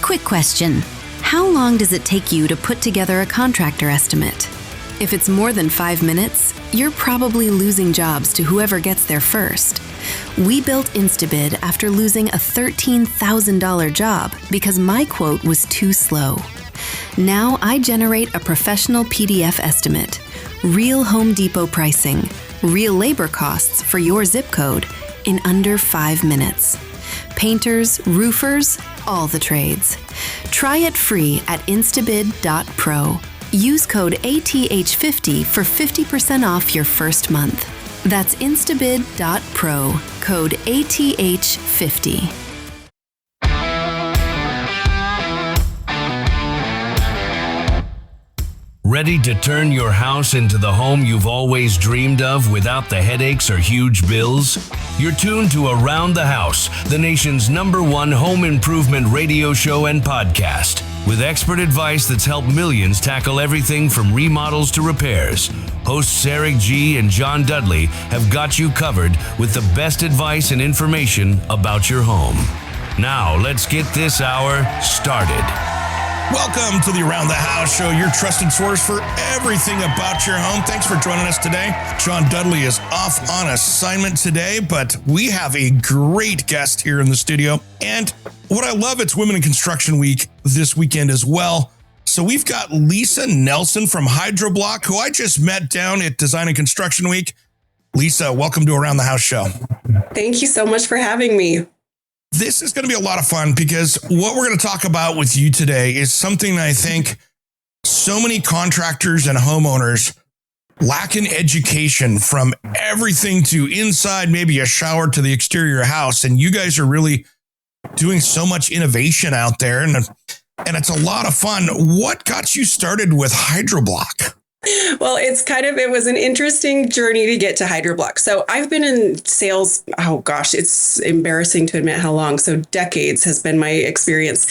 Quick question. How long does it take you to put together a contractor estimate? If it's more than 5 minutes, you're probably losing jobs to whoever gets there first. We built Instabid after losing a $13,000 job because my quote was too slow. Now I generate a professional PDF estimate, real Home Depot pricing, real labor costs for your zip code in under 5 minutes. Painters, roofers, all the trades. Try it free at instabid.pro. Use code ATH50 for 50% off your first month. That's instabid.pro, code ATH50. Ready to turn your house into the home you've always dreamed of without the headaches or huge bills? You're tuned to Around the House, the nation's #1 home improvement radio show and podcast, with expert advice that's helped millions tackle everything from remodels to repairs. Hosts Eric G. and John Dudley have got you covered with the best advice and information about your home. Now, let's get this hour started. Welcome to the Around the House show, your trusted source for everything about your home. Thanks for joining us today. John Dudley is off on assignment today, but we have a great guest here in the studio. And what I love, it's Women in Construction Week this weekend as well. So we've got Lisa Nelson from HydroBlok, who I just met down at Design and Construction Week. Lisa, welcome to Around the House show. Thank you so much for having me. This is going to be a lot of fun because what we're going to talk about with you today is something I think so many contractors and homeowners lack in education, from everything to inside, maybe a shower, to the exterior house. And you guys are really doing so much innovation out there, and it's a lot of fun. What got you started with HydroBlok? Well, it was an interesting journey to get to HydroBlok. So I've been in sales, it's embarrassing to admit how long. So decades has been my experience.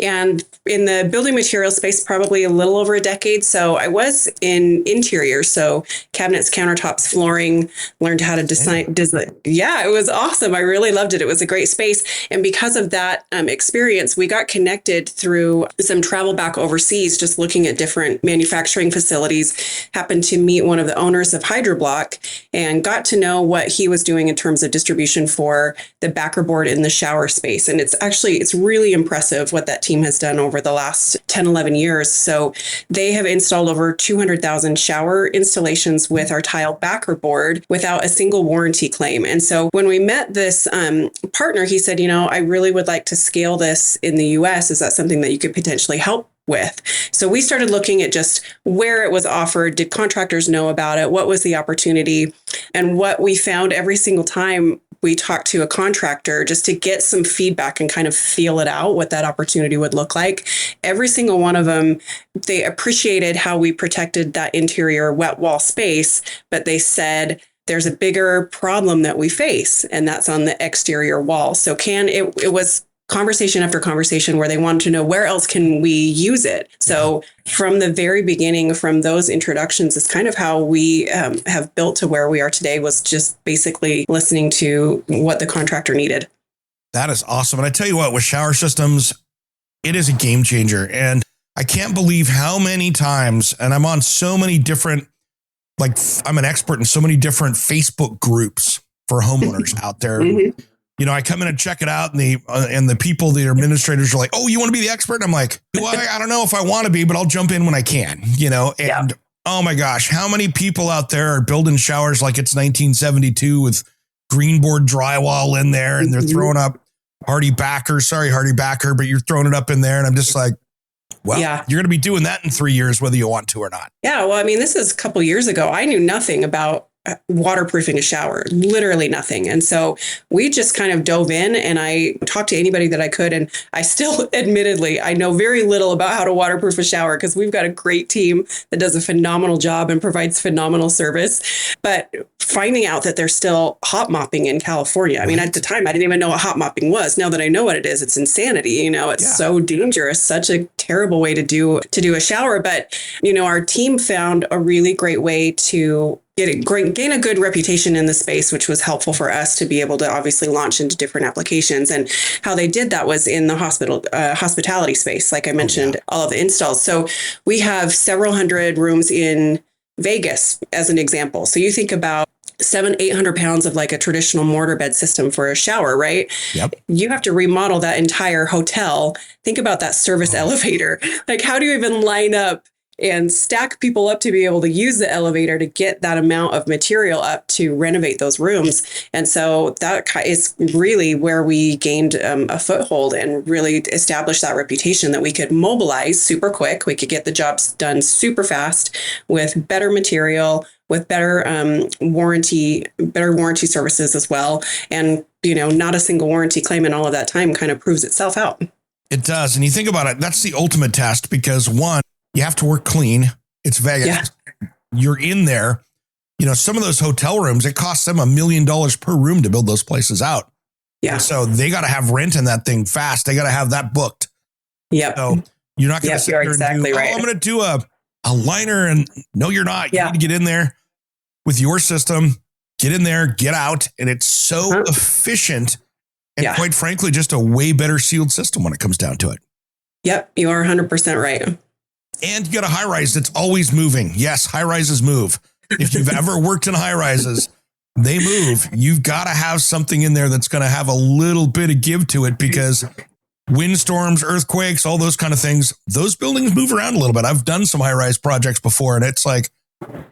And in the building material space, probably a little over a decade. So I was in interior, so cabinets, countertops, flooring, learned how to design. Yeah, it was awesome. I really loved it. It was a great space. And because of that experience, we got connected through some travel back overseas, just looking at different manufacturing facilities. Happened to meet one of the owners of HydroBlok and got to know what he was doing in terms of distribution for the backer board in the shower space. And it's really impressive what that team has done over the last 10, 11 years. So they have installed over 200,000 shower installations with our tile backer board without a single warranty claim. And so when we met this partner, he said, I really would like to scale this in the US. Is that something that you could potentially help with? So we started looking at just where it was offered. Did contractors know about it? What was the opportunity? And what we found every single time we talked to a contractor, just to get some feedback and kind of feel it out, what that opportunity would look like. Every single one of them, they appreciated how we protected that interior wet wall space, but they said, there's a bigger problem that we face, and that's on the exterior wall. So it was conversation after conversation where they wanted to know, where else can we use it? So from the very beginning, from those introductions, is kind of how we have built to where we are today, was just basically listening to what the contractor needed. That is awesome. And I tell you what, with shower systems, it is a game changer. And I can't believe how many times, and I'm on so many different, I'm an expert in so many different Facebook groups for homeowners out there. Mm-hmm. I come in and check it out, and the people, the administrators are like, "Oh, you want to be the expert?" And I'm like, "Well, I don't know if I want to be, but I'll jump in when I can." And Oh my gosh, how many people out there are building showers like it's 1972 with green board drywall in there, and they're throwing up Hardy Backer, but you're throwing it up in there, and I'm just like, well, you're going to be doing that in 3 years, whether you want to or not. Yeah, well, this is a couple years ago. I knew nothing about waterproofing a shower, literally nothing. And so we just kind of dove in, and I talked to anybody that I could. And I still, admittedly, I know very little about how to waterproof a shower, because we've got a great team that does a phenomenal job and provides phenomenal service. But finding out that they're still hot mopping in California. At the time, I didn't even know what hot mopping was. Now that I know what it is, it's insanity. It's so dangerous, such a terrible way to do a shower. But, our team found a really great way to gain a good reputation in the space, which was helpful for us to be able to obviously launch into different applications. And how they did that was in the hospitality space, like I mentioned, all of the installs. So we have several hundred rooms in Vegas as an example. So you think about 700-800 pounds of like a traditional mortar bed system for a shower, right? Yep. You have to remodel that entire hotel. Think about that service elevator. Like, how do you even line up and stack people up to be able to use the elevator to get that amount of material up to renovate those rooms? And so that is really where we gained a foothold and really established that reputation that we could mobilize super quick. We could get the jobs done super fast with better material, with better warranty services as well. And, not a single warranty claim in all of that time kind of proves itself out. It does. And you think about it, that's the ultimate test because one, you have to work clean. It's Vegas. Yeah. You're in there. Some of those hotel rooms, it costs them $1 million per room to build those places out. Yeah. And so they got to have rent in that thing fast. They got to have that booked. Yep. So you're not going to sit there exactly and do, right. I'm going to do a liner. And no, you're not. You Yeah. need to get in there with your system, get in there, get out. And it's so efficient and quite frankly, just a way better sealed system when it comes down to it. Yep. You are 100% right. And you got a high rise that's always moving. Yes, high rises move. If you've ever worked in high rises, they move. You've got to have something in there that's going to have a little bit of give to it because windstorms, earthquakes, all those kind of things, those buildings move around a little bit. I've done some high rise projects before, and it's like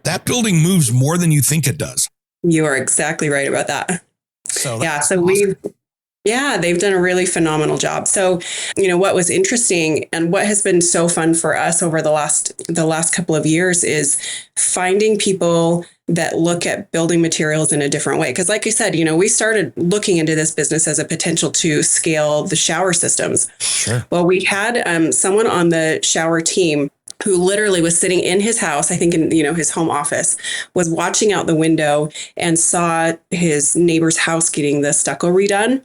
that building moves more than you think it does. You are exactly right about that. So awesome. They've done a really phenomenal job. So, what was interesting and what has been so fun for us over the last couple of years is finding people that look at building materials in a different way. Because like I said, we started looking into this business as a potential to scale the shower systems. Sure. Well, we had someone on the shower team who literally was sitting in his house, I think in, his home office, was watching out the window and saw his neighbor's house getting the stucco redone.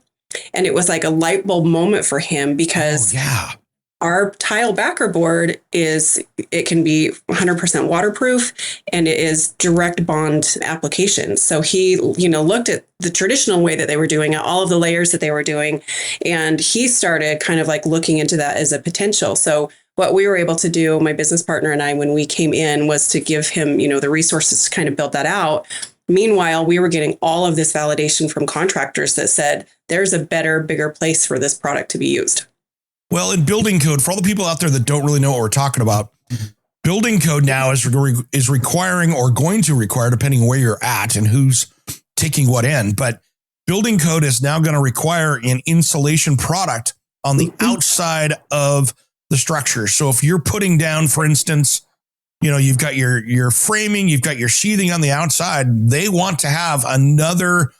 And it was like a light bulb moment for him because our tile backer board it can be 100% waterproof and it is direct bond application. So he, looked at the traditional way that they were doing it, all of the layers that they were doing, and he started kind of like looking into that as a potential. So what we were able to do, my business partner and I, when we came in, was to give him, the resources to kind of build that out. Meanwhile, we were getting all of this validation from contractors that said there's a better, bigger place for this product to be used. Well, in building code, for all the people out there that don't really know what we're talking about, building code now is requiring or going to require, depending where you're at and who's taking what in. But building code is now going to require an insulation product on the outside of the structure. So if you're putting down, for instance, you've got your framing, you've got your sheathing on the outside. They want to have another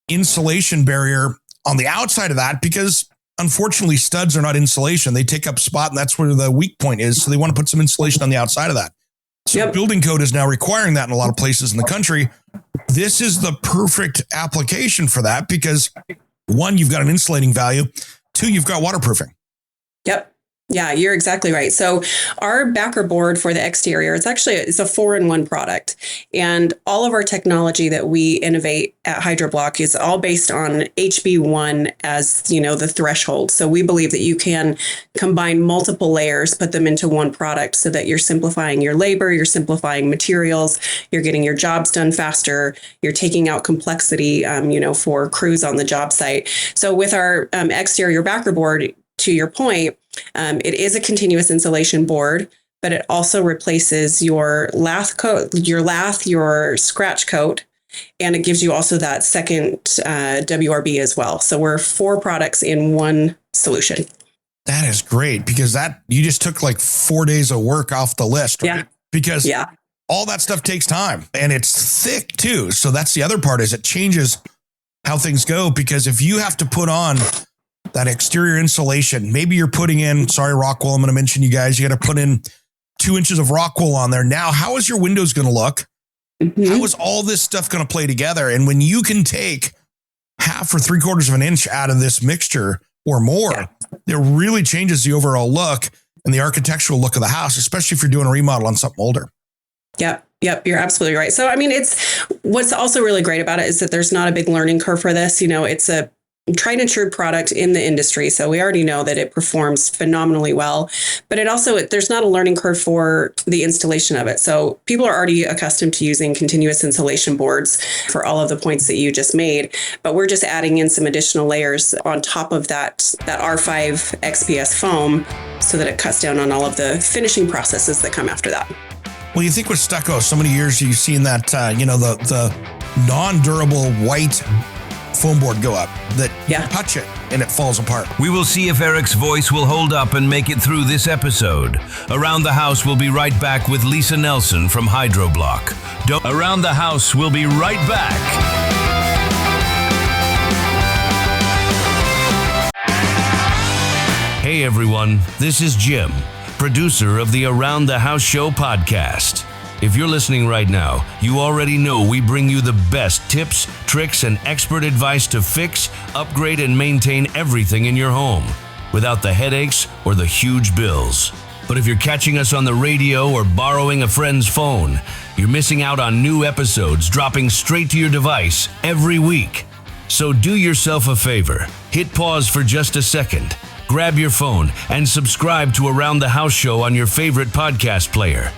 insulation barrier on the outside of that because unfortunately studs are not insulation. They take up spot and that's where the weak point is. So they want to put some insulation on the outside of that. So building code is now requiring that in a lot of places in the country. This is the perfect application for that because one, you've got an insulating value. Two, you've got waterproofing. Yep. Yeah, you're exactly right. So our backer board for the exterior, it's a 4-in-1 product. And all of our technology that we innovate at HydroBlok is all based on HB1 as, the threshold. So we believe that you can combine multiple layers, put them into one product so that you're simplifying your labor, you're simplifying materials, you're getting your jobs done faster, you're taking out complexity, for crews on the job site. So with our exterior backer board, to your point, it is a continuous insulation board, but it also replaces your lath coat, your scratch coat, and it gives you also that second WRB as well. So we're 4 products in one solution. That is great because you just took like 4 days of work off the list, right? Yeah. Because all that stuff takes time and it's thick too. So that's the other part is it changes how things go because if you have to put on that exterior insulation, maybe you're putting in, Rockwool, I'm going to mention you guys, you got to put in 2 inches of Rockwool on there. Now, how is your windows going to look? Mm-hmm. How is all this stuff going to play together? And when you can take 1/2 or 3/4 of an inch out of this mixture or more, it really changes the overall look and the architectural look of the house, especially if you're doing a remodel on something older. Yep. Yep, you're absolutely right. So, I mean, what's also really great about it is that there's not a big learning curve for this. It's a tried and true product in the industry. So we already know that it performs phenomenally well, but there's not a learning curve for the installation of it. So people are already accustomed to using continuous insulation boards for all of the points that you just made, but we're just adding in some additional layers on top of that R5 XPS foam so that it cuts down on all of the finishing processes that come after that. Well, you think with stucco, so many years you've seen that, the non-durable white foam board go up that you touch it and it falls apart. We will see if Eric's voice will hold up and make it through this episode. Around the House will be right back with Lisa Nelson from HydroBlok. Around the House will be right back. Hey everyone, this is Jim, producer of the Around the House Show podcast. If you're listening right now, you already know we bring you the best tips, tricks, and expert advice to fix, upgrade, and maintain everything in your home without the headaches or the huge bills. But if you're catching us on the radio or borrowing a friend's phone, you're missing out on new episodes dropping straight to your device every week. So do yourself a favor, hit pause for just a second, grab your phone, and subscribe to Around the House Show on your favorite podcast player.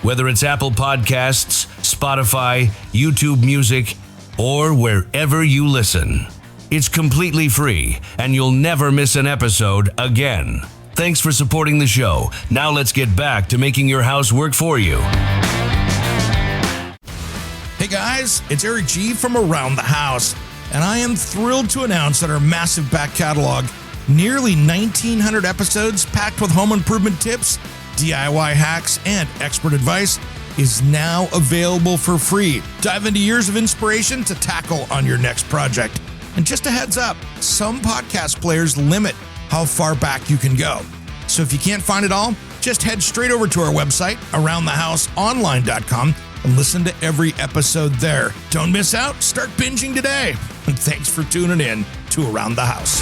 Whether it's Apple Podcasts, Spotify, YouTube Music, or wherever you listen. It's completely free, and you'll never miss an episode again. Thanks for supporting the show. Now let's get back to making your house work for you. Hey guys, it's Eric G from Around the House, and I am thrilled to announce that our massive back catalog, nearly 1,900 episodes packed with home improvement tips, DIY hacks, and expert advice, is now available for free. Dive into years of inspiration to tackle on your next project. And just a heads up, some podcast players limit how far back you can go. So if you can't find it all, just head straight over to our website, aroundthehouseonline.com, and listen to every episode there. Don't miss out. Start binging today. And thanks for tuning in to Around the House.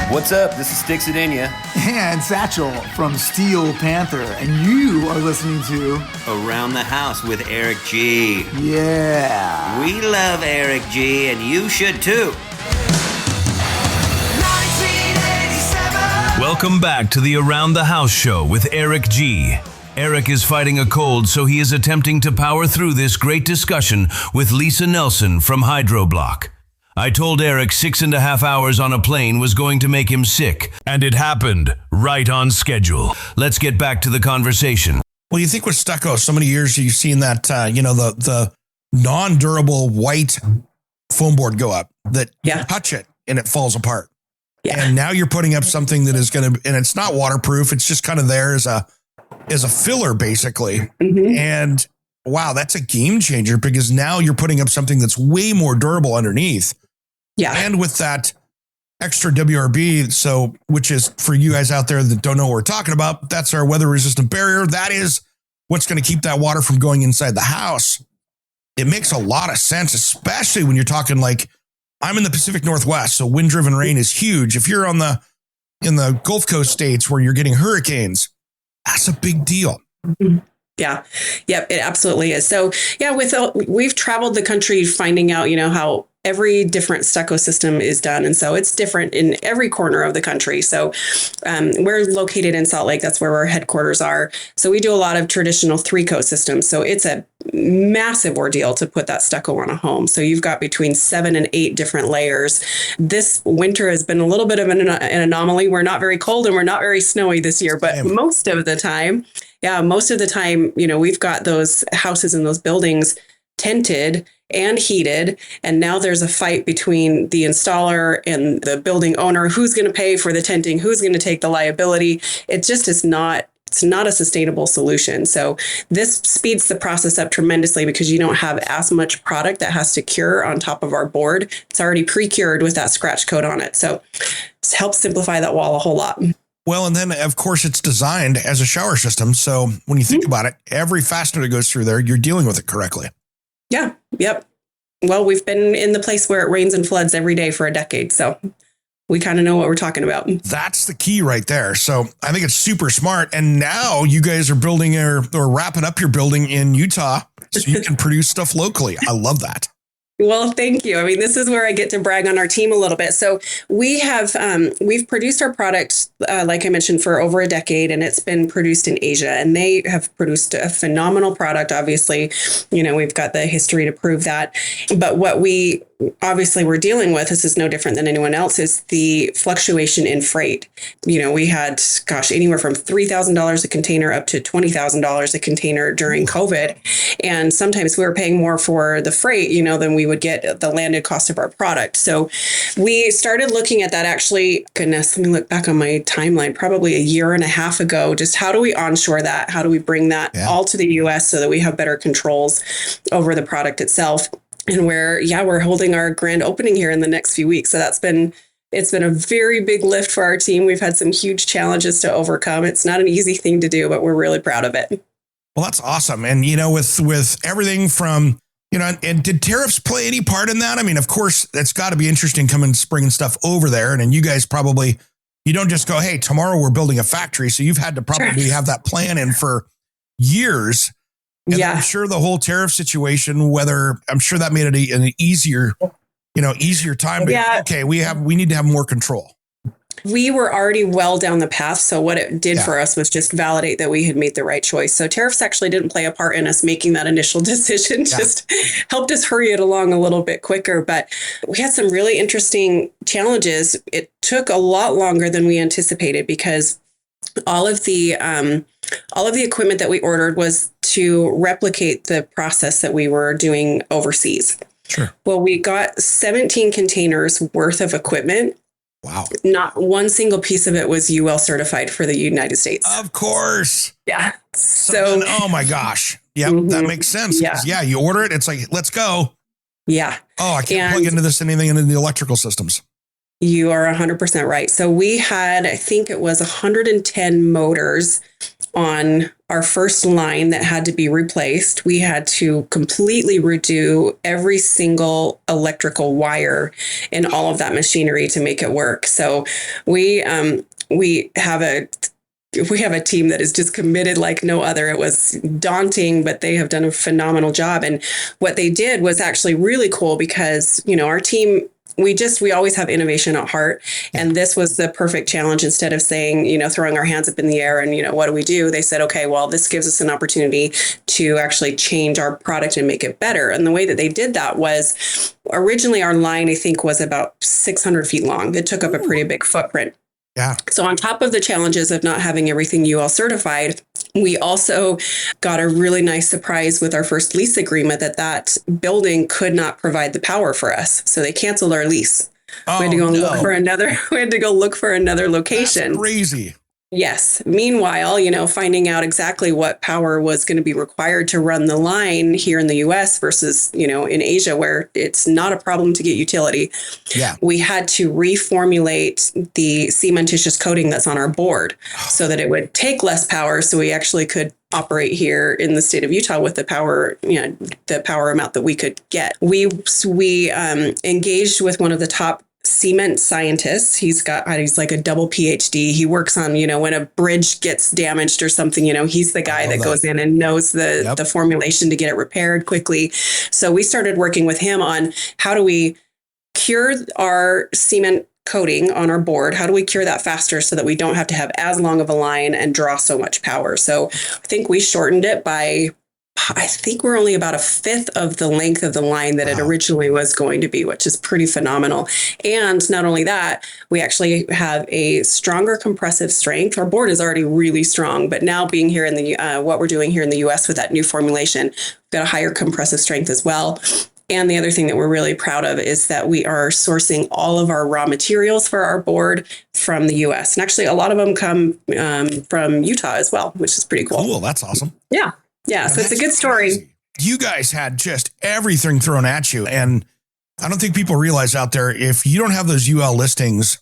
What's up? This is Sticks Adenia. And Satchel from Steel Panther. And you are listening to Around the House with Eric G. Yeah. We love Eric G, and you should too. 1987. Welcome back to the Around the House Show with Eric G. Eric is fighting a cold, so he is attempting to power through this great discussion with Lisa Nelson from HydroBlok. I told Eric 6.5 hours on a plane was going to make him sick, and it happened right on schedule. Let's get back to the conversation. Well, you think with stucco, so many years you've seen that, the non-durable white foam board go up that you touch it and it falls apart. Yeah. And now you're putting up something that is going to, and it's not waterproof. It's just kind of there as a filler, basically. Mm-hmm. And wow, that's a game changer because now you're putting up something that's way more durable underneath. Yeah. And with that extra WRB, which is for you guys out there that don't know what we're talking about, that's our weather resistant barrier. That is what's going to keep that water from going inside the house. It makes a lot of sense, especially when you're talking like I'm in the Pacific Northwest. So wind driven rain is huge. If you're in the Gulf Coast states where you're getting hurricanes, that's a big deal. Mm-hmm. Yeah. Yep. It absolutely is. So yeah, we've traveled the country finding out, how every different stucco system is done. And so it's different in every corner of the country. So we're located in Salt Lake. That's where our headquarters are. So we do a lot of traditional 3-coat systems. So it's a massive ordeal to put that stucco on a home. So you've got between 7 and 8 different layers. This winter has been a little bit of an anomaly. We're not very cold and we're not very snowy this year, but most of the time, we've got those houses and those buildings tented and heated. And now there's a fight between the installer and the building owner. Who's going to pay for the tenting? Who's going to take the liability? It just is not. It's not a sustainable solution. So this speeds the process up tremendously because you don't have as much product that has to cure on top of our board. It's already pre-cured with that scratch coat on it. So it helps simplify that wall a whole lot. Well, and then, of course, it's designed as a shower system. So when you think about it, every fastener that goes through there, you're dealing with it correctly. Yeah. Yep. Well, we've been in the place where it rains and floods every day for a decade. So we kind of know what we're talking about. That's the key right there. So I think it's super smart. And now you guys are building or wrapping up your building in Utah so you can produce stuff locally. I love that. Well, thank you. I mean, this is where I get to brag on our team a little bit. So we have, we've produced our product, like I mentioned, for over a decade, and it's been produced in Asia, and they have produced a phenomenal product. Obviously, we've got the history to prove that. But what we obviously we're dealing with, this is no different than anyone else, is the fluctuation in freight. We had, anywhere from $3,000 a container up to $20,000 a container during COVID. And sometimes we were paying more for the freight, than we would get the landed cost of our product. So we started looking at that actually, goodness, let me look back on my timeline, probably a year and a half ago. Just how do we onshore that? How do we bring that all to the US so that we have better controls over the product itself? And we're holding our grand opening here in the next few weeks. So it's been a very big lift for our team. We've had some huge challenges to overcome. It's not an easy thing to do, but we're really proud of it. Well, that's awesome. And, with everything from, and did tariffs play any part in that? I mean, of course, that's got to be interesting bringing stuff over there. And you guys you don't just go, hey, tomorrow we're building a factory. So you've had to probably have that plan in for years. And I'm sure the whole tariff situation, I'm sure that made it an easier time. Okay, we need to have more control. We were already well down the path. So what it did for us was just validate that we had made the right choice. So tariffs actually didn't play a part in us making that initial decision, just helped us hurry it along a little bit quicker. But we had some really interesting challenges. It took a lot longer than we anticipated because all of the equipment that we ordered was to replicate the process that we were doing overseas. Sure. Well, we got 17 containers worth of equipment. Wow. Not one single piece of it was UL certified for the United States. Of course. Yeah. So oh my gosh. Yep. That makes sense. Yeah. You order it. It's like, let's go. Yeah. Oh, I can't plug into anything into the electrical systems. You are 100% right. So we had, I think it was 110 motors on our first line that had to be replaced. We had to completely redo every single electrical wire in all of that machinery to make it work. So we have a team that is just committed like no other. It was daunting, but they have done a phenomenal job. And what they did was actually really cool because, our team, we always have innovation at heart. And this was the perfect challenge. Instead of saying, throwing our hands up in the air and, what do? They said, okay, well, this gives us an opportunity to actually change our product and make it better. And the way that they did that was originally our line, I think, was about 600 feet long. It took up a pretty big footprint. Yeah. So on top of the challenges of not having everything UL certified, we also got a really nice surprise with our first lease agreement that building could not provide the power for us. So they canceled our lease. We had to go look for another. We had to go look for another location. That's crazy. Yes. Meanwhile, finding out exactly what power was going to be required to run the line here in the US versus, in Asia, where it's not a problem to get utility. Yeah. We had to reformulate the cementitious coating that's on our board so that it would take less power. So we actually could operate here in the state of Utah with the power, the power amount that we could get. We engaged with one of the top cement scientists. He's like a double PhD. He works on, when a bridge gets damaged or something, he's the guy that goes in and knows the formulation to get it repaired quickly. So we started working with him on how do we cure our cement coating on our board? How do we cure that faster so that we don't have to have as long of a line and draw so much power? So I think we shortened it by, I think we're only about a fifth of the length of the line that it originally was going to be, which is pretty phenomenal. And not only that, we actually have a stronger compressive strength. Our board is already really strong, but now being here in the, what we're doing here in the US with that new formulation, we've got a higher compressive strength as well. And the other thing that we're really proud of is that we are sourcing all of our raw materials for our board from the US. And actually, a lot of them come from Utah as well, which is pretty cool. Cool. That's awesome. Yeah. Yeah. So it's a good story. Crazy. You guys had just everything thrown at you. And I don't think people realize out there, if you don't have those UL listings,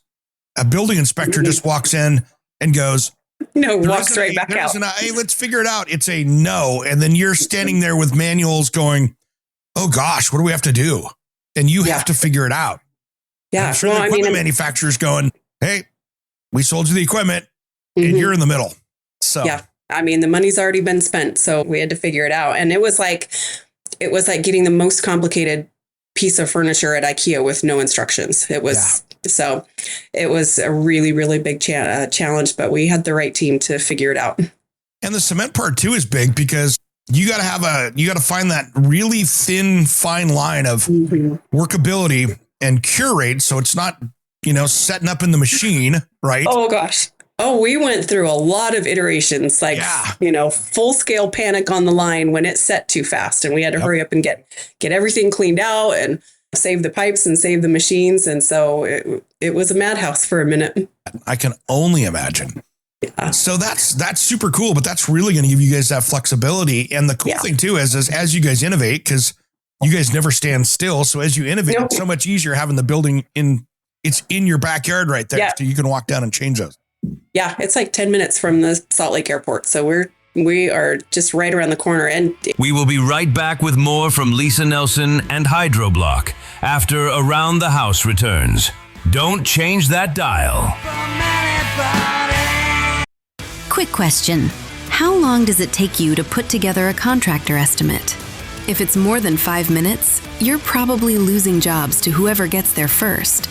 a building inspector just walks in and goes, walks right back out. Hey, let's figure it out. It's a no. And then you're standing there with manuals going, oh gosh, what do we have to do? And you have to figure it out. Yeah. I'm sure the equipment manufacturer's going, hey, we sold you the equipment and you're in the middle. So yeah, I mean, the money's already been spent, so we had to figure it out. And it was like getting the most complicated piece of furniture at IKEA with no instructions. It was so it was a really, really big challenge, but we had the right team to figure it out. And the cement part too is big because you got to find that really thin, fine line of workability and cure rate. So it's not, setting up in the machine, right? Oh gosh. Oh, we went through a lot of iterations, full scale panic on the line when it set too fast, and we had to hurry up and get everything cleaned out and save the pipes and save the machines. And so it was a madhouse for a minute. I can only imagine. Yeah. So that's super cool, but that's really going to give you guys that flexibility. And the cool thing too is as you guys innovate, because you guys never stand still. So as you innovate, it's so much easier having the building it's in your backyard right there. Yeah. So you can walk down and change those. Yeah, it's like 10 minutes from the Salt Lake Airport. So we are just right around the corner. And we will be right back with more from Lisa Nelson and HydroBlock after Around the House returns. Don't change that dial. Quick question. How long does it take you to put together a contractor estimate? If it's more than 5 minutes, you're probably losing jobs to whoever gets there first.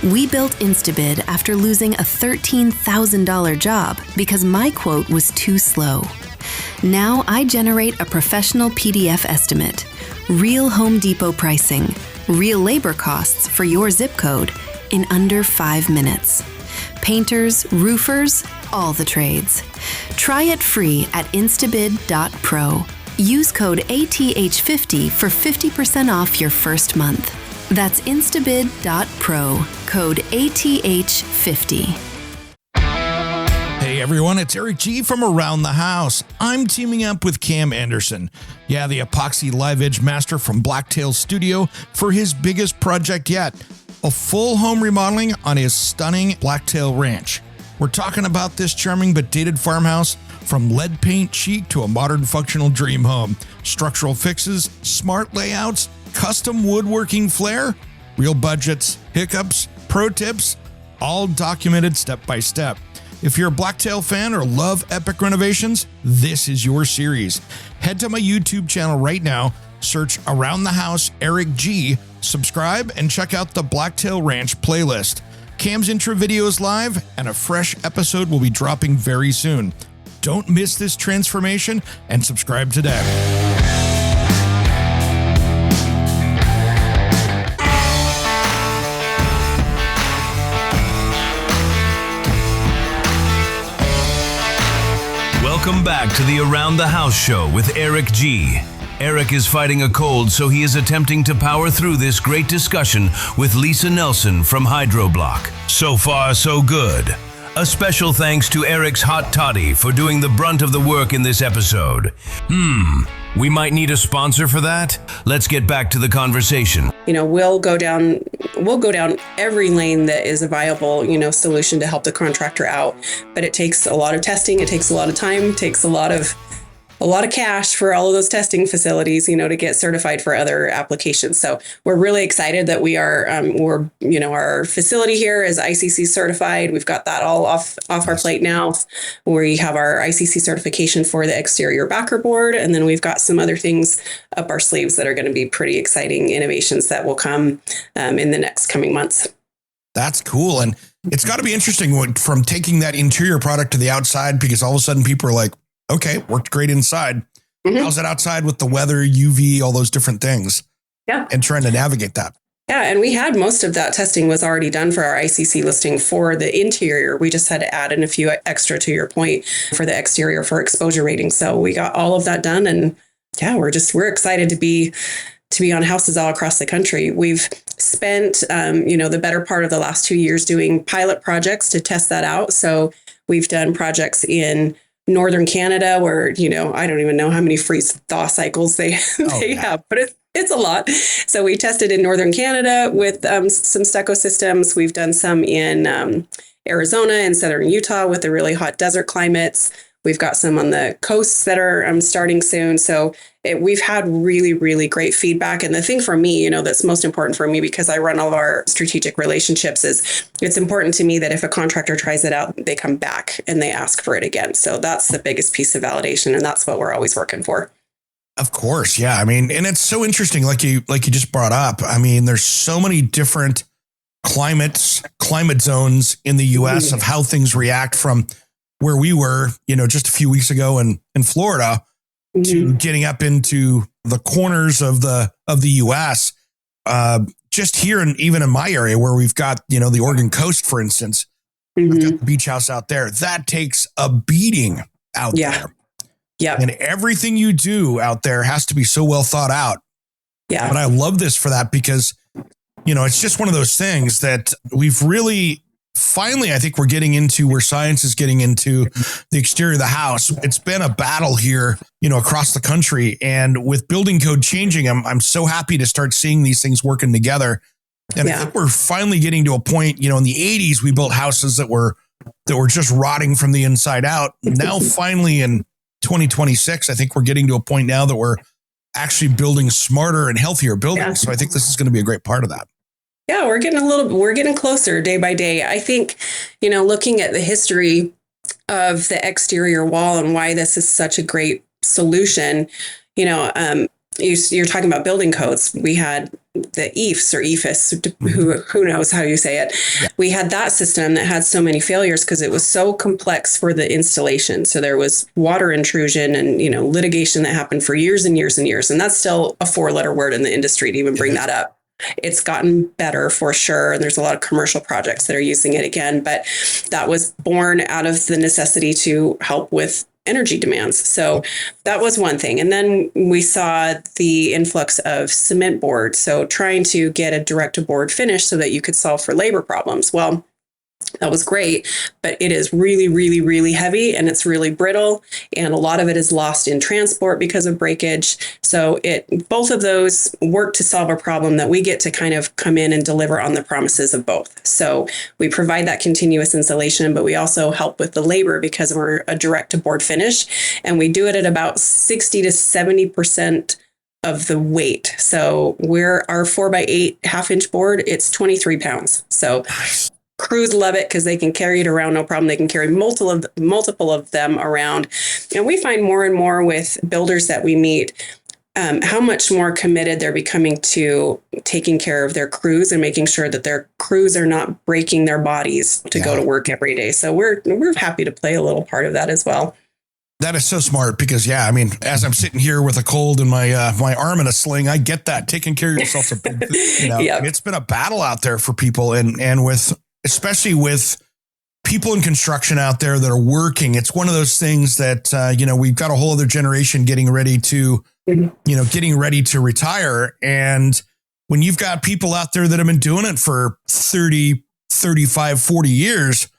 We built Instabid after losing a $13,000 job because my quote was too slow. Now I generate a professional PDF estimate, real Home Depot pricing, real labor costs for your zip code in under 5 minutes. Painters, roofers, all the trades. Try it free at instabid.pro. Use code ATH50 for 50% off your first month. That's instabid.pro, code ATH50. Hey everyone, it's Eric G from Around the House. I'm teaming up with Cam Anderson, the epoxy live edge master from Blacktail Studio, for his biggest project yet, a full home remodeling on his stunning Blacktail Ranch. We're talking about this charming but dated farmhouse, from lead paint chic to a modern functional dream home. Structural fixes, smart layouts, custom woodworking flair, real budgets, hiccups, pro tips, all documented step by step. If you're a Blacktail fan or love epic renovations, this is your series. Head to my YouTube channel right now, search Around the House Eric G, subscribe, and check out the Blacktail Ranch playlist. Cam's intro video is live, and a fresh episode will be dropping very soon. Don't miss this transformation and subscribe today. Welcome back to the Around the House show with Eric G. Eric is fighting a cold, so he is attempting to power through this great discussion with Lisa Nelson from HydroBlock. So far, so good. A special thanks to Eric's Hot Toddy for doing the brunt of the work in this episode. We might need a sponsor for that? Let's get back to the conversation. We'll go down every lane that is a viable, solution to help the contractor out. But it takes a lot of testing. It takes a lot of time. It takes a lot of cash for all of those testing facilities, to get certified for other applications. So we're really excited that we are, our facility here is ICC certified. We've got that all off our plate now. We have our ICC certification for the exterior backer board. And then we've got some other things up our sleeves that are going to be pretty exciting innovations that will come in the next coming months. That's cool. And it's got to be interesting from taking that interior product to the outside, because all of a sudden people are like, okay, worked great inside. How's it outside with the weather, UV, all those different things? Yeah. And trying to navigate that. Yeah. And we had most of that testing was already done for our ICC listing for the interior. We just had to add in a few extra, to your point, for the exterior for exposure rating. So we got all of that done. And we're excited to be on houses all across the country. We've spent, the better part of the last 2 years doing pilot projects to test that out. So we've done projects in Northern Canada, where, I don't even know how many freeze thaw cycles they have, but it's a lot. So we tested in Northern Canada with some stucco systems. We've done some in Arizona and Southern Utah with the really hot desert climates. We've got some on the coasts that are starting soon. So we've had really, really great feedback. And the thing for me, that's most important for me, because I run all of our strategic relationships, is it's important to me that if a contractor tries it out, they come back and they ask for it again. So that's the biggest piece of validation. And that's what we're always working for. Of course. Yeah. I mean, and it's so interesting, like you just brought up. I mean, there's so many different climate zones in the US of how things react from where we were, just a few weeks ago in Florida to getting up into the corners of the US. Just here, and even in my area where we've got, the Oregon coast, for instance, we've got the beach house out there. That takes a beating out there. Yeah. And everything you do out there has to be so well thought out. Yeah. But I love this for that, because, it's just one of those things that we've really finally, I think we're getting into where science is getting into the exterior of the house. It's been a battle here, across the country, and with building code changing, I'm so happy to start seeing these things working together. And I think we're finally getting to a point, in the 80s, we built houses that were just rotting from the inside out. Now, finally in 2026, I think we're getting to a point now that we're actually building smarter and healthier buildings. Yeah. So I think this is going to be a great part of that. Yeah, we're getting closer day by day. I think, looking at the history of the exterior wall and why this is such a great solution, you're talking about building codes. We had the EIFS or EIFS, who knows how you say it. Yeah. We had that system that had so many failures because it was so complex for the installation. So there was water intrusion and, litigation that happened for years and years and years. And that's still a 4-letter word in the industry to even bring that up. It's gotten better for sure. And there's a lot of commercial projects that are using it again, but that was born out of the necessity to help with energy demands. So that was one thing. And then we saw the influx of cement board. So trying to get a direct to board finish so that you could solve for labor problems. Well, that was great, but it is really, really, really heavy, and it's really brittle. And a lot of it is lost in transport because of breakage. So both of those work to solve a problem that we get to kind of come in and deliver on the promises of both. So we provide that continuous insulation, but we also help with the labor because we're a direct to board finish, and we do it at about 60 to 70% of the weight. So our 4x8 half-inch board, it's 23 pounds. So crews love it because they can carry it around, no problem. They can carry multiple of them around. And we find more and more with builders that we meet, how much more committed they're becoming to taking care of their crews and making sure that their crews are not breaking their bodies to go to work every day. So we're happy to play a little part of that as well. That is so smart because, as I'm sitting here with a cold and my my arm in a sling, I get that. Taking care of yourself's a big, It's been a battle out there for people, and especially with people in construction out there that are working. It's one of those things that, we've got a whole other generation getting ready to retire. And when you've got people out there that have been doing it for 30, 35, 40 years,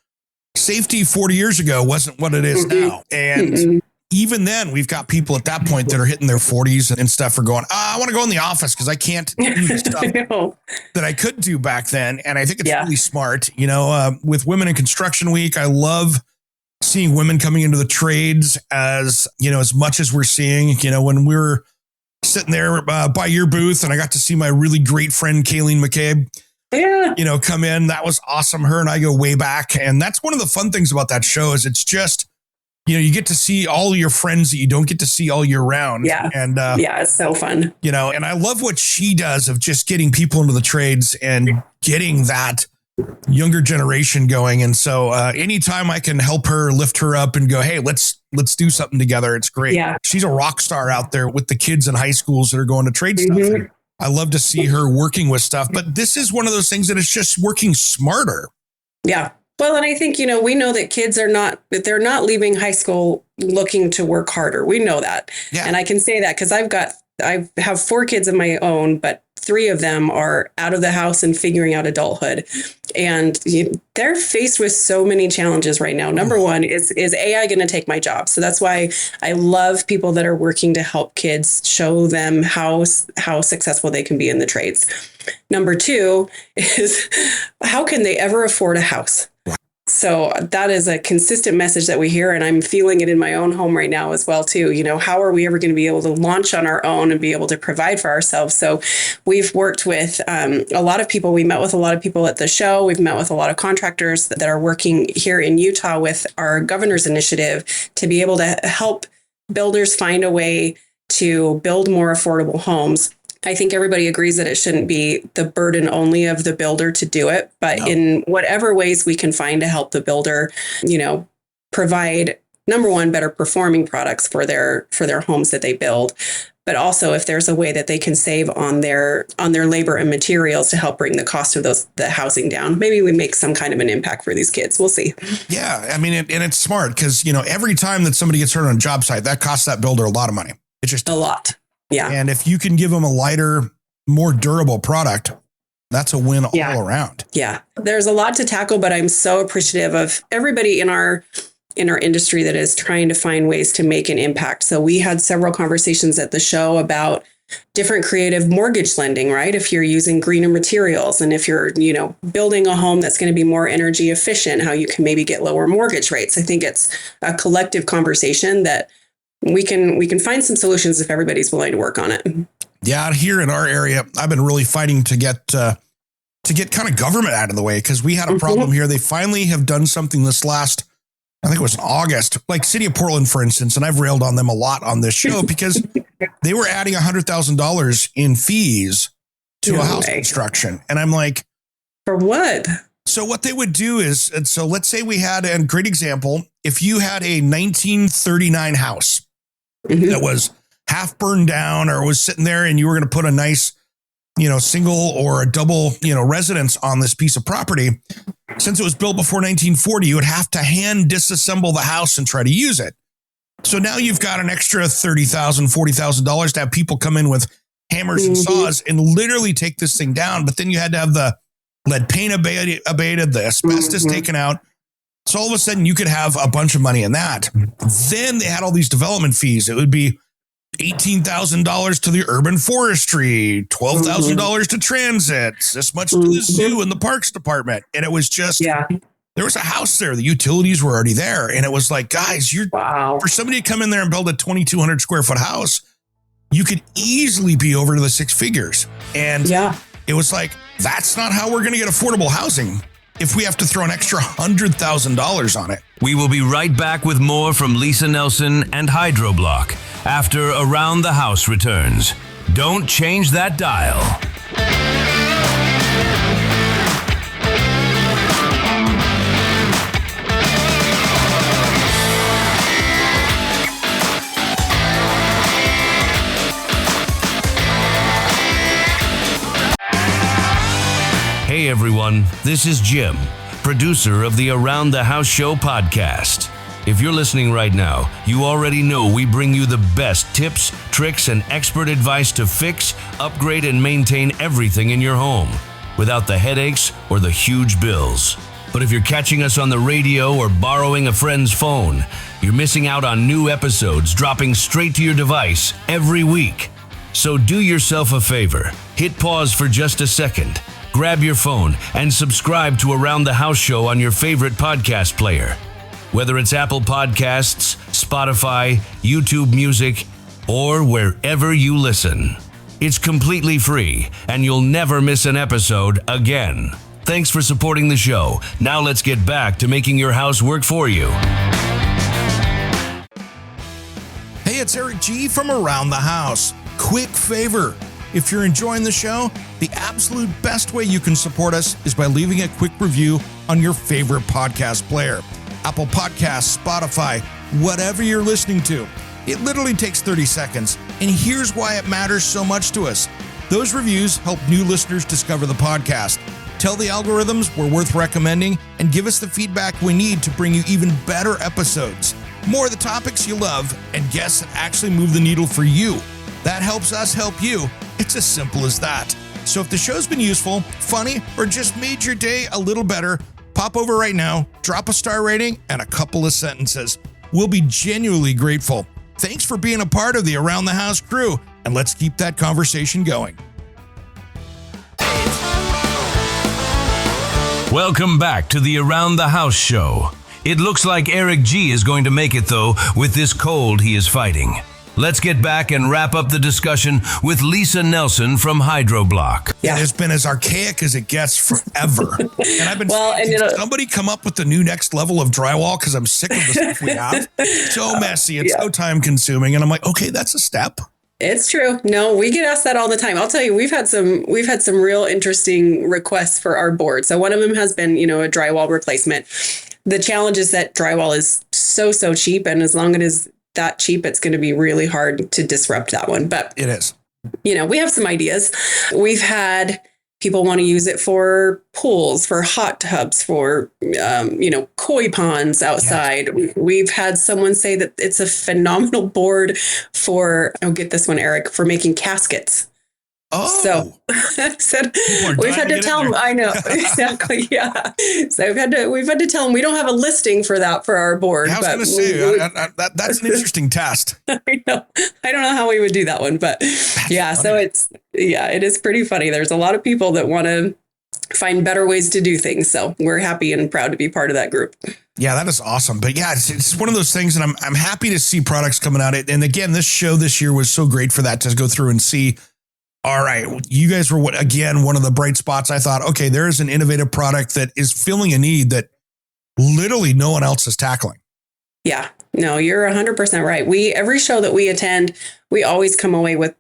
safety 40 years ago wasn't what it is now. And even then, we've got people at that point that are hitting their 40s and stuff are going, I want to go in the office because I can't do the stuff that I could do back then. And I think it's really smart. With Women in Construction Week, I love seeing women coming into the trades as much as we're seeing, when we were sitting there by your booth and I got to see my really great friend, Kayleen McCabe, come in. That was awesome. Her and I go way back. And that's one of the fun things about that show is it's just, you get to see all your friends that you don't get to see all year round. Yeah. And it's so fun. And I love what she does of just getting people into the trades and getting that younger generation going. And so anytime I can help her, lift her up and go, hey, let's do something together. It's great. Yeah. She's a rock star out there with the kids in high schools that are going to trade stuff. And I love to see her working with stuff, but this is one of those things that is just working smarter. Yeah. Well, and I think, we know that kids they're not leaving high school looking to work harder. We know that. Yeah. And I can say that because I have 4 kids of my own, but 3 of them are out of the house and figuring out adulthood. And they're faced with so many challenges right now. Number one is AI going to take my job? So that's why I love people that are working to help kids, show them how successful they can be in the trades. Number 2 is how can they ever afford a house? So that is a consistent message that we hear, and I'm feeling it in my own home right now as well too. How are we ever going to be able to launch on our own and be able to provide for ourselves? So we've worked with a lot of people. We met with a lot of people at the show. We've met with a lot of contractors that are working here in Utah with our governor's initiative to be able to help builders find a way to build more affordable homes. I think everybody agrees that it shouldn't be the burden only of the builder to do it, but in whatever ways we can find to help the builder, provide, number one, better performing products for their homes that they build. But also if there's a way that they can save on their labor and materials to help bring the cost of the housing down, maybe we make some kind of an impact for these kids. We'll see. Yeah. I mean, and it's smart because, every time that somebody gets hurt on a job site, that costs that builder a lot of money. It's just a lot. Yeah. And if you can give them a lighter, more durable product, that's a win all around. Yeah. There's a lot to tackle, but I'm so appreciative of everybody in our industry that is trying to find ways to make an impact. So we had several conversations at the show about different creative mortgage lending, right? If you're using greener materials and if you're, building a home that's going to be more energy efficient, how you can maybe get lower mortgage rates. I think it's a collective conversation that we can find some solutions if everybody's willing to work on it. Yeah, here in our area, I've been really fighting to get kind of government out of the way because we had a problem here. They finally have done something this last, I think it was in August, like City of Portland, for instance, and I've railed on them a lot on this show because they were adding $100,000 in fees to a house construction. And I'm like, for what? So what they would do is, and so let's say we had a great example. If you had a 1939 house that was half burned down or was sitting there and you were going to put a nice, single or a double, residence on this piece of property, since it was built before 1940, you would have to hand disassemble the house and try to use it. So now you've got an extra $30,000, $40,000 to have people come in with hammers and saws and literally take this thing down. But then you had to have the lead paint abated, the asbestos taken out. So all of a sudden you could have a bunch of money in that. Then they had all these development fees. It would be $18,000 to the urban forestry, $12,000 to transit, this much to the zoo and the parks department. And it was just, there was a house there. The utilities were already there. And it was like, guys, for somebody to come in there and build a 2,200 square foot house, you could easily be over to the six figures. And it was like, that's not how we're going to get affordable housing if we have to throw an extra $100,000 on it. We will be right back with more from Lisa Nelson and HydroBlock after Around the House returns. Don't change that dial. Hey everyone, this is Jim, producer of the Around the House Show podcast. If you're listening right now, you already know we bring you the best tips, tricks, and expert advice to fix, upgrade, and maintain everything in your home without the headaches or the huge bills. But if you're catching us on the radio or borrowing a friend's phone, you're missing out on new episodes dropping straight to your device every week. So do yourself a favor, hit pause for just a second, grab your phone, and subscribe to Around the House Show on your favorite podcast player. Whether it's Apple Podcasts, Spotify, YouTube Music, or wherever you listen. It's completely free, and you'll never miss an episode again. Thanks for supporting the show. Now let's get back to making your house work for you. Hey, it's Eric G. from Around the House. Quick favor. If you're enjoying the show, the absolute best way you can support us is by leaving a quick review on your favorite podcast player. Apple Podcasts, Spotify, whatever you're listening to. It literally takes 30 seconds, and here's why it matters so much to us. Those reviews help new listeners discover the podcast. Tell the algorithms we're worth recommending, and give us the feedback we need to bring you even better episodes. More of the topics you love, and guests that actually move the needle for you. That helps us help you. It's as simple as that. So if the show's been useful, funny, or just made your day a little better, pop over right now, drop a star rating, and a couple of sentences. We'll be genuinely grateful. Thanks for being a part of the Around the House crew, and let's keep that conversation going. Welcome back to the Around the House show. It looks like Eric G is going to make it, though, with this cold he is fighting. Let's get back and wrap up the discussion with Lisa Nelson from HydroBlok. Yeah, it's been as archaic as it gets forever. And I've been saying, somebody come up with the new next level of drywall, because I'm sick of the stuff we have. So messy. It's so time consuming. And I'm like, okay, that's a step. It's true. No, we get asked that all the time. I'll tell you, we've had some real interesting requests for our board. So one of them has been, a drywall replacement. The challenge is that drywall is so cheap, and as long as it is that cheap, it's going to be really hard to disrupt that one. But it is. We have some ideas. We've had people want to use it for pools, for hot tubs, for koi ponds outside. Yes. We've had someone say that it's a phenomenal board for, get this one, Eric, for making caskets. Oh, so we've had to tell them. I know exactly. Yeah. So we've had to tell them we don't have a listing for that for our board. I was going to say that's an interesting test. I know. I don't know how we would do that one, but that's funny. So it is pretty funny. There's a lot of people that want to find better ways to do things. So we're happy and proud to be part of that group. Yeah, that is awesome. But yeah, it's one of those things, and I'm happy to see products coming out. And again, this show this year was so great for that, to go through and see. All right, you guys were, one of the bright spots. I thought, okay, there's an innovative product that is filling a need that literally no one else is tackling. Yeah, no, you're 100% right. Every show that we attend, we always come away with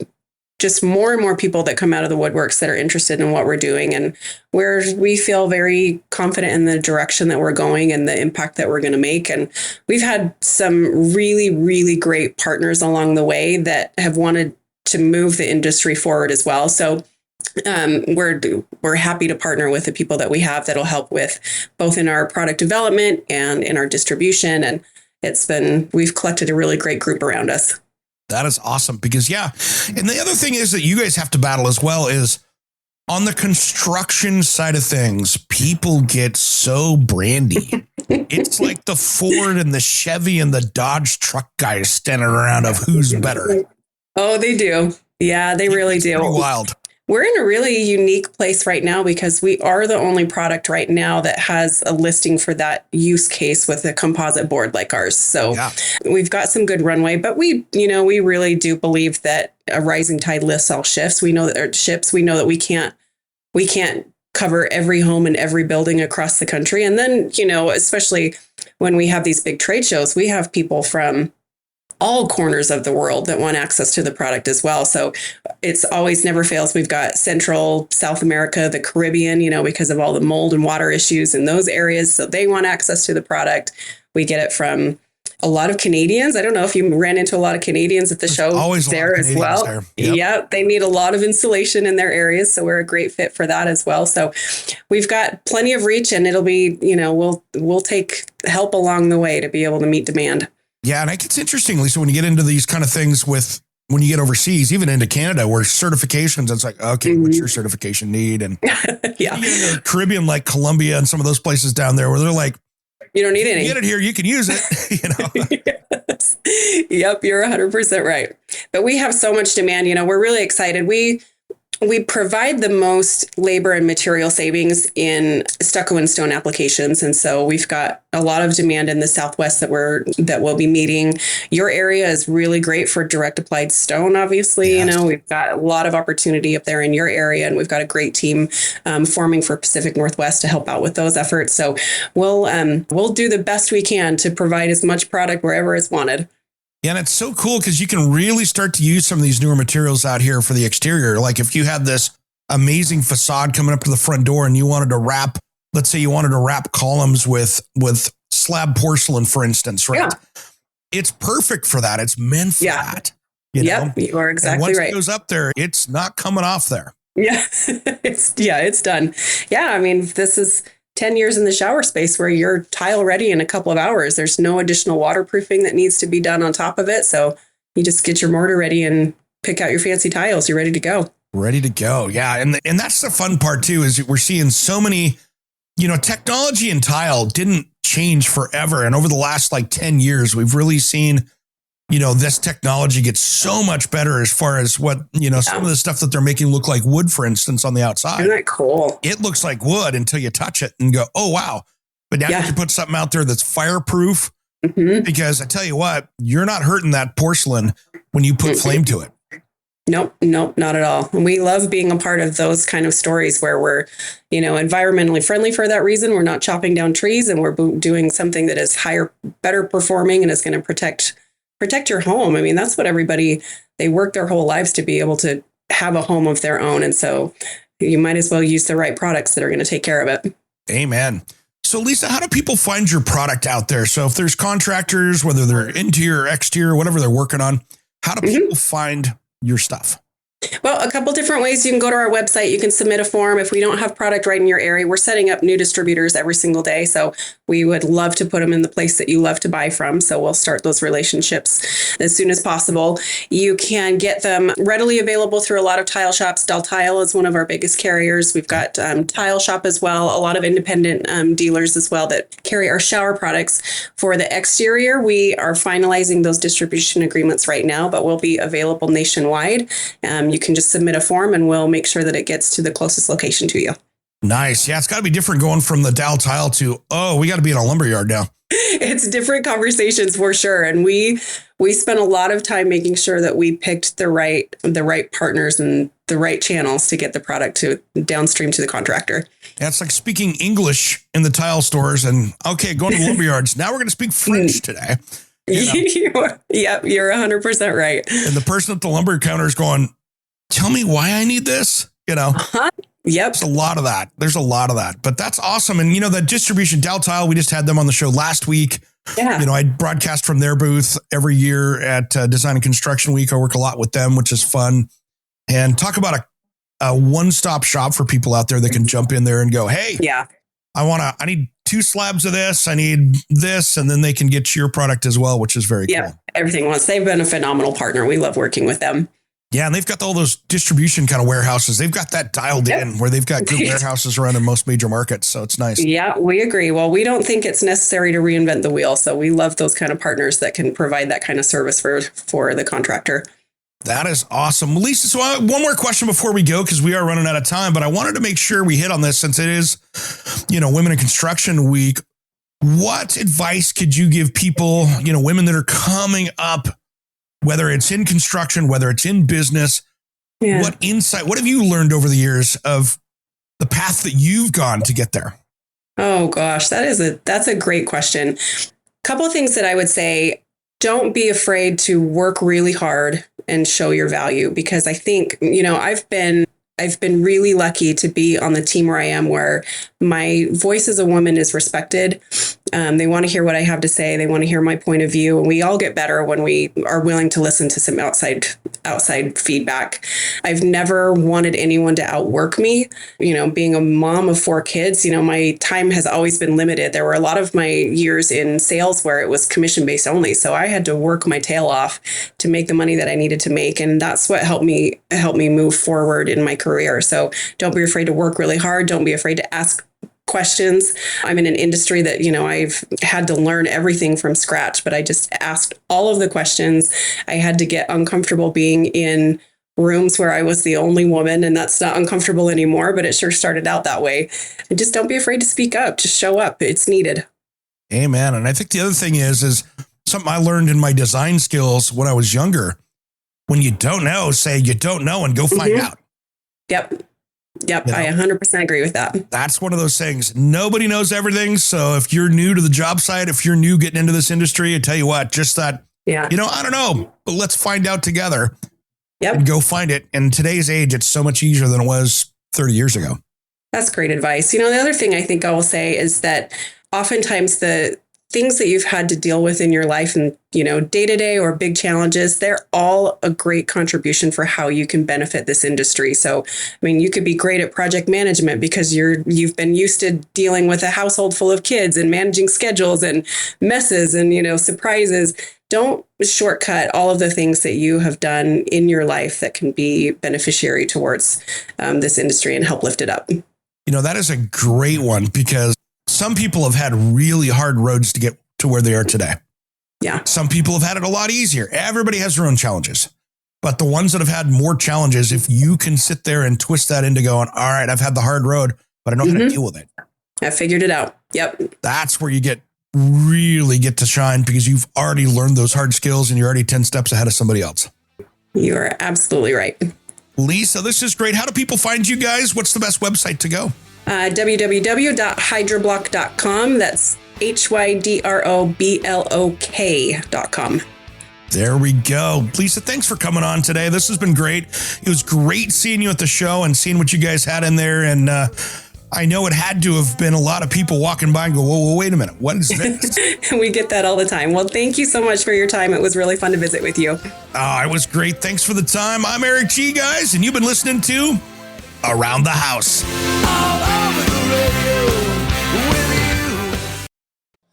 just more and more people that come out of the woodworks that are interested in what we're doing, and we feel very confident in the direction that we're going and the impact that we're going to make. And we've had some really, really great partners along the way that have wanted to move the industry forward as well. So we're happy to partner with the people that we have that'll help with both in our product development and in our distribution. And we've collected a really great group around us. That is awesome, because and the other thing is that you guys have to battle as well is on the construction side of things. People get so brandy. It's like the Ford and the Chevy and the Dodge truck guys standing around of who's better. Oh, they do. Yeah, they really do. Pretty wild. We're in a really unique place right now because we are the only product right now that has a listing for that use case with a composite board like ours. So we've got some good runway, but we really do believe that a rising tide lifts all ships. We know that we can't cover every home and every building across the country. And then, especially when we have these big trade shows, we have people from all corners of the world that want access to the product as well. So it's always never fails. We've got Central, South America, the Caribbean, because of all the mold and water issues in those areas. So they want access to the product. We get it from a lot of Canadians. I don't know if you ran into a lot of Canadians at the show there as well. There. Yep. Yeah, they need a lot of insulation in their areas. So we're a great fit for that as well. So we've got plenty of reach, and it'll be, we'll take help along the way to be able to meet demand. Yeah, and it's interesting, Lisa, when you get into these kind of things when you get overseas, even into Canada, where certifications, it's like, okay, what's your certification need? And yeah, you get into the Caribbean, like Colombia and some of those places down there where they're like, you don't need any. Get it here, you can use it. Yes. Yep, you're 100% right. But we have so much demand. We're really excited. We provide the most labor and material savings in stucco and stone applications. And so we've got a lot of demand in the Southwest that we'll be meeting. Your area is really great for direct applied stone, obviously. Yes. We've got a lot of opportunity up there in your area, and we've got a great team forming for Pacific Northwest to help out with those efforts. So we'll do the best we can to provide as much product wherever it's wanted. Yeah, and it's so cool because you can really start to use some of these newer materials out here for the exterior. Like if you had this amazing facade coming up to the front door and you wanted to wrap, let's say you wanted to wrap columns with slab porcelain, for instance, right? Yeah. It's perfect for that. It's meant for that. Yep, you are exactly right. Once it goes up there, it's not coming off there. Yeah, it's done. Yeah, I mean, this is 10 years in the shower space where you're tile ready in a couple of hours. There's no additional waterproofing that needs to be done on top of it. So you just get your mortar ready and pick out your fancy tiles. You're ready to go. Ready to go. Yeah. And that's the fun part too, is we're seeing so many, technology in tile didn't change forever. And over the last 10 years, we've really seen this technology gets so much better as far as what, some of the stuff that they're making look like wood, for instance, on the outside. Isn't that cool? It looks like wood until you touch it and go, oh, wow. But now you can put something out there that's fireproof, because I tell you what, you're not hurting that porcelain when you put flame to it. Nope, not at all. And we love being a part of those kind of stories where we're, environmentally friendly for that reason. We're not chopping down trees, and we're doing something that is better performing and is going to protect your home. I mean, that's what they work their whole lives to be able to have a home of their own. And so you might as well use the right products that are going to take care of it. Amen. So Lisa, how do people find your product out there? So if there's contractors, whether they're interior or exterior, whatever they're working on, how do people find your stuff? Well, a couple different ways. You can go to our website. You can submit a form. If we don't have product right in your area, we're setting up new distributors every single day. So we would love to put them in the place that you love to buy from. So we'll start those relationships as soon as possible. You can get them readily available through a lot of tile shops. Del Tile is one of our biggest carriers. We've got Tile Shop as well, a lot of independent dealers as well that carry our shower products. For the exterior, we are finalizing those distribution agreements right now, but we'll be available nationwide. You can just submit a form and we'll make sure that it gets to the closest location to you. Nice. Yeah, it's got to be different going from the Del Tile to, we got to be in a lumberyard now. It's different conversations for sure. And we spent a lot of time making sure that we picked the right partners and the right channels to get the product to downstream to the contractor. Yeah, it's like speaking English in the tile stores and, going to lumberyards. Now we're going to speak French today. Yep, you're 100% right. And the person at the lumber counter is going, tell me why I need this, Yep. There's a lot of that, but that's awesome. And, that distribution, Del Tile, we just had them on the show last week. Yeah. I broadcast from their booth every year at Design and Construction Week. I work a lot with them, which is fun. And talk about a one-stop shop for people out there that can jump in there and go, hey, I need 2 slabs of this. I need this. And then they can get your product as well, which is very cool. Everything once. They've been a phenomenal partner. We love working with them. Yeah, and they've got all those distribution kind of warehouses. They've got that dialed in where they've got good warehouses around in most major markets. So it's nice. Yeah, we agree. Well, we don't think it's necessary to reinvent the wheel. So we love those kind of partners that can provide that kind of service for the contractor. That is awesome. Lisa, so one more question before we go, because we are running out of time, but I wanted to make sure we hit on this since it is, Women in Construction Week. What advice could you give people, women that are coming up, whether it's in construction, whether it's in business, what insight, what have you learned over the years of the path that you've gone to get there? Oh gosh, that's a great question. Couple of things that I would say: don't be afraid to work really hard and show your value, because I think, I've been really lucky to be on the team where I am, where my voice as a woman is respected. They want to hear what I have to say. They want to hear my point of view. And we all get better when we are willing to listen to some outside feedback. I've never wanted anyone to outwork me. Being a mom of 4 kids, my time has always been limited. There were a lot of my years in sales where it was commission based only. So I had to work my tail off to make the money that I needed to make. And that's what helped me move forward in my career. So don't be afraid to work really hard. Don't be afraid to ask questions. I'm in an industry that, I've had to learn everything from scratch, but I just asked all of the questions. I had to get uncomfortable being in rooms where I was the only woman, and that's not uncomfortable anymore, but it sure started out that way. And just don't be afraid to speak up. Just show up. It's needed. Amen. And I think the other thing is something I learned in my design skills when I was younger. When you don't know, say you don't know and go find out. Yep. I 100% agree with that. That's one of those things. Nobody knows everything. So if you're new to the job site, if you're new getting into this industry, I tell you what, just that, I don't know, but let's find out together. And go find it. In today's age, it's so much easier than it was 30 years ago. That's great advice. The other thing I think I will say is that oftentimes the things that you've had to deal with in your life and, day to day or big challenges, they're all a great contribution for how you can benefit this industry. So, you could be great at project management because you've been used to dealing with a household full of kids and managing schedules and messes and, surprises. Don't shortcut all of the things that you have done in your life that can be beneficiary towards this industry and help lift it up. That is a great one, because some people have had really hard roads to get to where they are today. Yeah. Some people have had it a lot easier. Everybody has their own challenges. But the ones that have had more challenges, if you can sit there and twist that into going, all right, I've had the hard road, but I know how to deal with it. I figured it out. Yep. That's where you really get to shine, because you've already learned those hard skills and you're already 10 steps ahead of somebody else. You are absolutely right. Lisa, this is great. How do people find you guys? What's the best website to go? www.hydroblok.com. That's HydroBlok.com. There we go. Lisa, thanks for coming on today. This has been great. It was great seeing you at the show and seeing what you guys had in there. And I know it had to have been a lot of people walking by and go, whoa, wait a minute. What is this? We get that all the time. Well, thank you so much for your time. It was really fun to visit with you. It was great. Thanks for the time. I'm Eric G, guys, and you've been listening to Around the House. All over the radio with you.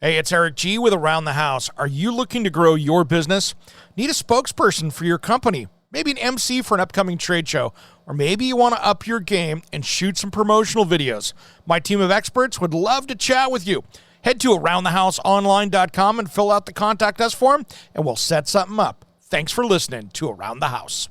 Hey, it's Eric G with Around the House. Are you looking to grow your business? Need a spokesperson for your company? Maybe an MC for an upcoming trade show? Or maybe you want to up your game and shoot some promotional videos? My team of experts would love to chat with you. Head to aroundthehouseonline.com and fill out the Contact Us form, and we'll set something up. Thanks for listening to Around the House.